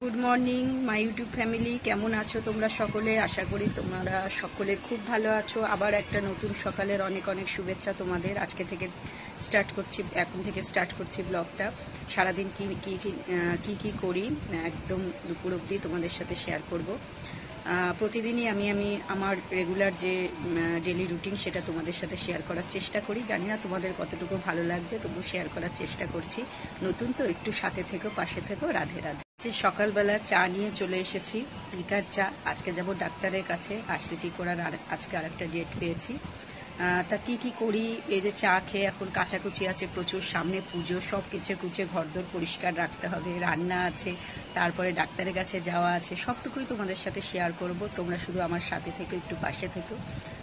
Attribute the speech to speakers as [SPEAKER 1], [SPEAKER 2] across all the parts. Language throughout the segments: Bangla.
[SPEAKER 1] Good morning my YouTube family, কেমন আছো তোমরা সকলে? আশা করি তোমরা সকলে খুব ভালো আছো। আবার একটা নতুন সকালের অনেক অনেক শুভেচ্ছা তোমাদের। আজকে থেকে এখন থেকে স্টার্ট করছি ব্লগটা। সারাদিন কি করি একদম দুপুর অবধি তোমাদের সাথে শেয়ার করব। প্রতিদিনই আমি আমার রেগুলার যে ডেলি রুটিন সেটা তোমাদের সাথে শেয়ার করার চেষ্টা করি। জানি না তোমাদের কতটুকু ভালো লাগছে, তবু শেয়ার করার চেষ্টা করছি। নতুন তো একটু সাথে থেকো, পাশে থেকো। রাধে রাধে। সকালবেলা চা নিয়ে চলে এসেছি, লিকার চা। আজকে যাব ডাক্তারের কাছে, আরসিটি করার আজকে আরেকটা ডেট পেয়েছি। তা কি করি, এই যে চা খেয়ে এখন কাচাকুচি আছে প্রচুর, সামনে পুজো, সব কুচে ঘরদোর পরিষ্কার রাখতে হবে, রান্না আছে, তারপরে ডাক্তারের কাছে যাওয়া আছে। সবটুকুই তোমাদের সাথে শেয়ার করব। তোমরা শুধু আমার সাথে থেকে একটু পাশে থেকো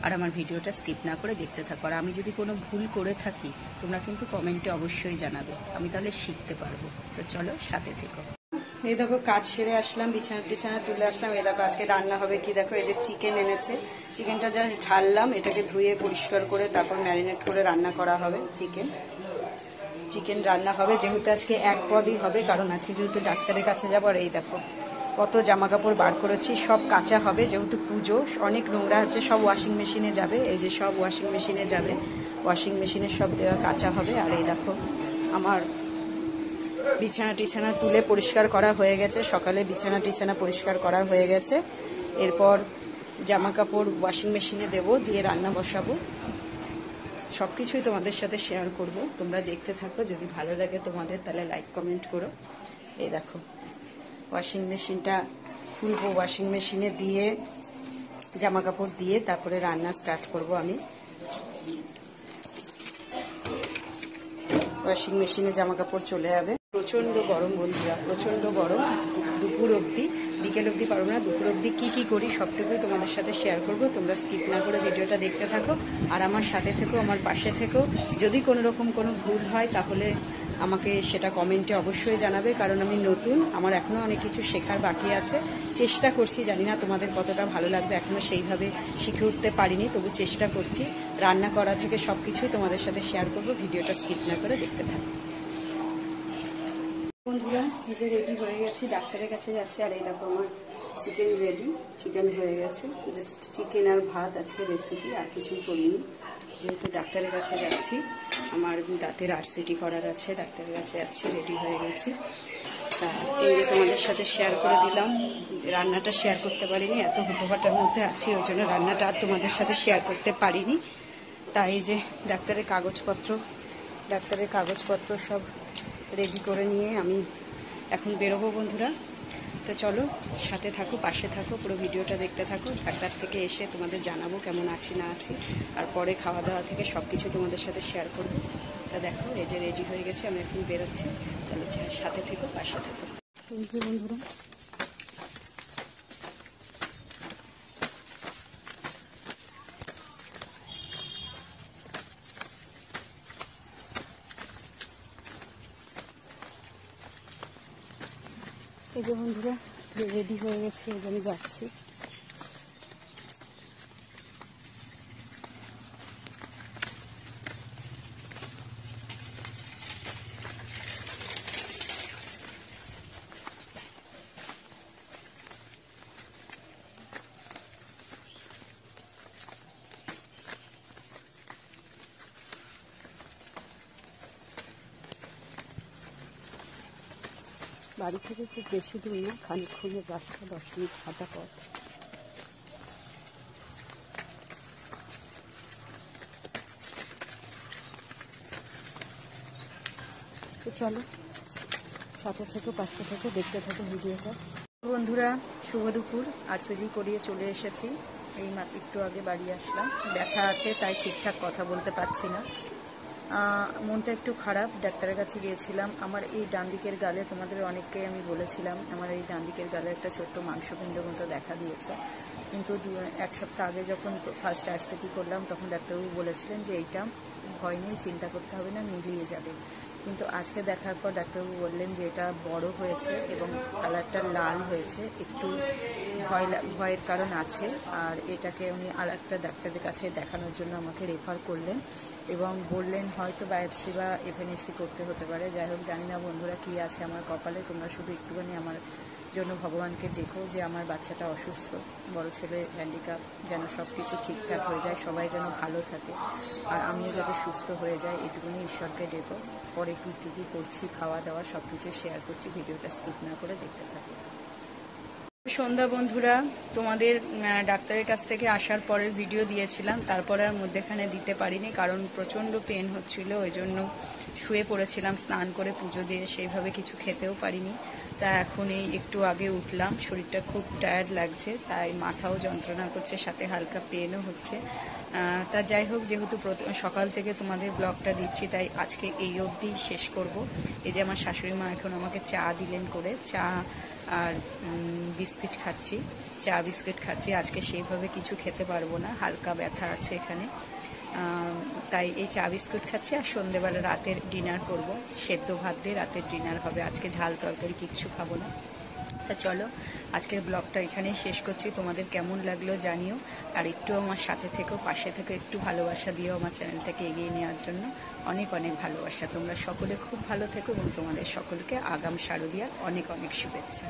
[SPEAKER 1] আর আমার ভিডিওটা স্কিপ না করে দেখতে থাকো। আর আমি যদি কোনো ভুল করে থাকি তোমরা কিন্তু কমেন্টে অবশ্যই জানাবে, আমি তাহলে শিখতে পারবো। তো চলো সাথে থেকো। এই দেখো কাজ সেরে আসলাম, বিছানা তুলে আসলাম। এই দেখো আজকে রান্না হবে কি, দেখো এই যে চিকেন এনেছে, চিকেনটা জাস্ট ঢাললাম, এটাকে ধুয়ে পরিষ্কার করে তারপর ম্যারিনেট করে রান্না করা হবে। চিকেন রান্না হবে, যেহেতু আজকে এক পদই হবে, কারণ আজকে যেহেতু ডাক্তারের কাছে যাবো। আর এই দেখো কত জামা কাপড় বার করেছি, সব কাঁচা হবে, যেহেতু পুজো অনেক নোংরা আছে, সব ওয়াশিং মেশিনে যাবে। এই যে সব ওয়াশিং মেশিনে যাবে, ওয়াশিং মেশিনে সব দেওয়া কাঁচা হবে। আর এই দেখো আমার বিছানা তুলে পরিষ্কার করা হয়ে গেছে, সকালে বিছানা পরিষ্কার করা হয়ে গেছে। এরপর জামা কাপড় ওয়াশিং মেশিনে দেবো, দিয়ে রান্না বসাবো। সব কিছুই তোমাদের সাথে শেয়ার করব, তোমরা দেখতে থাকো। যদি ভালো লাগে তোমাদের তাহলে লাইক কমেন্ট করো। এই দেখো ওয়াশিং মেশিনটা খুলবো, ওয়াশিং মেশিনে দিয়ে জামা কাপড় দিয়ে তারপরে রান্না স্টার্ট করব আমি। ওয়াশিং মেশিনে জামা কাপড় চলে যাবে। প্রচন্ড গরম বন্ধুরা, প্রচন্ড গরম। দুপুর অবধি, বিকেল অবধি পারবো না, দুপুর অবধি কি করি সবটুকুই তোমাদের সাথে শেয়ার করব। তোমরা স্কিপ না করে ভিডিওটা দেখতে থাকো আর আমার সাথে থেকো, আমার পাশে থেকো। যদি কোনো রকম কোনো ভুল হয় তাহলে আমাকে সেটা কমেন্টে অবশ্যই জানাবে, কারণ আমি নতুন, আমার এখনও অনেক কিছু শেখার বাকি আছে। চেষ্টা করছি, জানি না তোমাদের কতটা ভালো লাগবে, এখনও সেইভাবে শিখে উঠতে পারিনি, তবু চেষ্টা করছি। রান্না করা থেকে সব কিছুই তোমাদের সাথে শেয়ার করব, ভিডিওটা স্কিপ না করে দেখতে থাকো বন্ধুরা। এই যে রেডি হয়ে গেছি, ডাক্তারের কাছে যাচ্ছি। আর এই দেখো আমার চিকেন রেডি, চিকেন হয়ে গেছে, জাস্ট চিকেন আর ভাত আজকে রেসিপি, আর কিছুই করিনি। যেহেতু ডাক্তারের কাছে যাচ্ছি, আমার দাঁতের আরসিটি করার আছে, ডাক্তারের কাছে যাচ্ছি, রেডি হয়ে গেছি। তা এই যে তোমাদের সাথে শেয়ার করে দিলাম। রান্নাটা শেয়ার করতে পারিনি, এত হুটোপাটার মধ্যে আছি, ওই জন্য রান্নাটা আর তোমাদের সাথে শেয়ার করতে পারিনি। তাই যে ডাক্তারের কাগজপত্র সব রেডি করে নিয়ে আমি এখন বেরোবো বন্ধুরা। তো চলো সাথে থাকো, পাশে থাকো, পুরো ভিডিওটা দেখতে থাকো। ডাক্তার থেকে এসে তোমাদের জানাবো কেমন আছি না আছি, আর পরে খাওয়া দাওয়া থেকে সব কিছু তোমাদের সাথে শেয়ার করবো। তা দেখো এই যে রেডি হয়ে গেছে, আমি এখন বেরোচ্ছি। তাহলে সাথে থেকো, পাশে থাকো বন্ধুরা। এই যে বন্ধুরা রেডি হয়ে গেছে, এই যে আমি যাচ্ছি। বাড়ি থেকে খুব বেশি দূর না, খানিকক্ষণের রাস্তা, 10 মিনিট হাঁটা পথ। তো চলো সাথে থেকে পাশে থেকে দেখতে থাকো ভিডিওটা বন্ধুরা। শুভ দুপুর, আরসিটি করিয়ে চলে এসেছি, এই একটু আগে বাড়ি আসলাম। ব্যথা আছে তাই ঠিকঠাক কথা বলতে পারছি না, মনটা একটু খারাপ। ডাক্তারের কাছে গিয়েছিলাম। আমার এই ডান দিকের গালে, তোমাদের অনেককে আমি বলেছিলাম, আমার এই ডান দিকের গালে একটা ছোট্ট মাংসপিণ্ড মতো দেখা দিয়েছে। কিন্তু 1 সপ্তাহ আগে যখন ফার্স্ট আরসিটি করলাম তখন ডাক্তারবাবু বলেছিলেন যে এইটা ভয় নেই, চিন্তা করতে হবে না, মিলিয়ে যাবে। কিন্তু আজকে দেখার পর ডাক্তারবাবু বললেন যে এটা বড় হয়েছে এবং কালারটা লাল হয়েছে, একটু ভয়ের কারণ আছে। আর এটাকে উনি আর একটা ডাক্তারের কাছে দেখানোর জন্য আমাকে রেফার করলেন এবং বললেন হয়তো বায়োপসি বা এফএনএসি করতে হতে পারে। যাই হোক, জানি না বন্ধুরা কী আছে আমার কপালে, তোমরা শুধু একটুখানি আমার জন্য ভগবানকে দেখো যে আমার বাচ্চাটা অসুস্থ, বড় ছেলে হ্যান্ডিক্যাপ, যেন সব কিছু ঠিকঠাক হয়ে যায়, সবাই যেন ভালো থাকে, আর আমিও যাতে সুস্থ হয়ে যাই, এটুকুনি ঈশ্বরকে দেখো। পরে কী কী করছি, খাওয়া দাওয়া সব কিছু শেয়ার করছি, ভিডিওটা স্কিপ না করে দেখতে থাকো। সন্ধ্যা বন্ধুরা, তোমাদের ডাক্তারের কাছ থেকে আসার পরের ভিডিও দিয়েছিলাম, তারপরে আর মধ্যেখানে দিতে পারিনি, কারণ প্রচণ্ড পেন হচ্ছিল, ওই জন্য শুয়ে পড়েছিলাম। স্নান করে পুজো দিয়ে সেইভাবে কিছু খেতেও পারিনি। তা এখন এই একটু আগে উঠলাম, শরীরটা খুব টায়ার্ড লাগছে, তাই মাথাও যন্ত্রণা করছে, সাথে হালকা পেনও হচ্ছে। তা যাই হোক, যেহেতু সকাল থেকে তোমাদের ব্লগটা দিচ্ছি, তাই আজকে এই অবধি শেষ করব। এই যে আমার শাশুড়ি মা এখন আমাকে চা দিলেন করে, চা আর বিস্কিট খাচ্ছি, চা বিস্কিট খাচ্ছি। আজকে সেইভাবে কিছু খেতে পারবো না, হালকা ব্যথা আছে এখানে, তাই এই চা বিস্কুট খাচ্ছি। আর সন্ধেবেলা রাতের ডিনার করব, সেদ্ধ ভাত দিয়ে রাতের ডিনার হবে, আজকে ঝাল তরকারি কিচ্ছু খাবো না। তা চলো, আজকের ব্লগটা এখানেই শেষ করছি। তোমাদের কেমন লাগলো জানিও, আর একটু আমার সাথে থেকো, পাশে থেকে একটু ভালোবাসা দিও আমার চ্যানেলটাকে এগিয়ে নেওয়ার জন্য। অনেক অনেক ভালোবাসা। তোমরা সকলে খুব ভালো থেকো এবং তোমাদের সকলকে আগাম শারদীয়ার অনেক অনেক শুভেচ্ছা।